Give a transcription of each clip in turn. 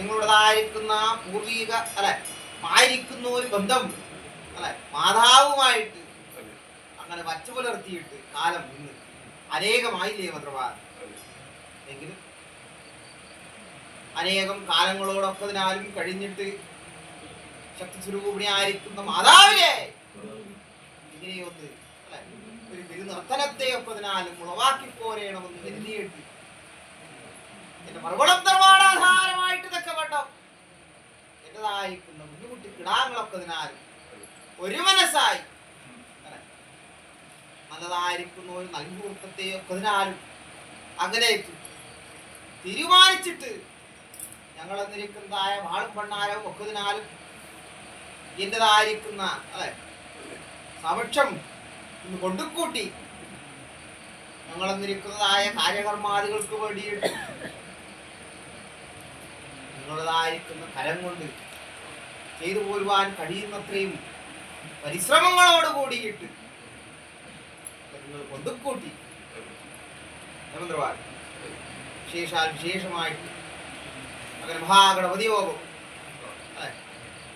നിങ്ങളുടേതായിരിക്കുന്ന പൂർവിക അല്ലെ ആയിരിക്കുന്ന ഒരു ബന്ധം അല്ലെ മാതാവുമായിട്ട് അങ്ങനെ വച്ചു പുലർത്തിയിട്ട് കാലം ഇന്ന് അനേകമായില്ലേ മന്ത്രവാദം എങ്കിലും അനേകം കാലങ്ങളോടൊപ്പതിനാലും കഴിഞ്ഞിട്ട് ശക്തി സ്വരൂപിണിയായിരിക്കുന്ന മാതാവിനെ ഇങ്ങനെയൊന്ന് അല്ലെ ഒരു തിരുനർത്തനത്തെ ഒപ്പതിനാലും ഉളവാക്കി പോരേണമെന്ന് കരുതിയിട്ട് എന്റെ മറുപടം നിർമ്മാണാധാരമായിട്ട് തക്കവണ്ണം എന്റേതായിരിക്കുന്ന മുന്നുകുട്ടി കിടാങ്ങളൊക്കെ അതിനാലും ഒരു മനസ്സായി നല്ലതായിരിക്കുന്ന ഒരു നൽമുഹൂർത്തത്തെ ഒക്കെ അതിനാലും അകലേക്ക് തീരുമാനിച്ചിട്ട് ഞങ്ങൾ എന്നിരിക്കുന്നതായ വാളും പണ്ണാരവും ഒക്കെ ഇതിനാലും എന്റേതായിരിക്കുന്ന അല്ലെ സമക്ഷം ഇന്ന് കൊണ്ടുകൂട്ടി ഞങ്ങൾ എന്നിരിക്കുന്നതായ കാര്യകർമാദികൾക്ക് വേണ്ടിയിട്ട് നിങ്ങളുടേതായിരിക്കുന്ന കരം കൊണ്ട് ചെയ്തു പോരുവാൻ കഴിയുന്നത്രയും പരിശ്രമങ്ങളോട് കൂടിയിട്ട് നിങ്ങൾ കൊണ്ടുകൂട്ടി വിശേഷാൽ വിശേഷമായിട്ട് അങ്ങനെ മഹാഗണപതി യോഗം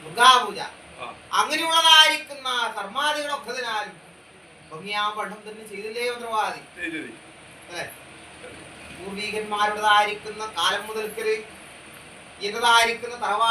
ദുർഗാപൂജ അങ്ങനെയുള്ളതായിരിക്കുന്ന കർമാദികളൊക്കെ അതിനാലും ഭംഗിയാം പഠനം തന്നെ ചെയ്തില്ലേ മന്ത്രവാദി പൂർവീകന്മാരുടേതായിരിക്കുന്ന കാലം മുതൽക്കര് എന്റേതായിരിക്കുന്ന തറവാ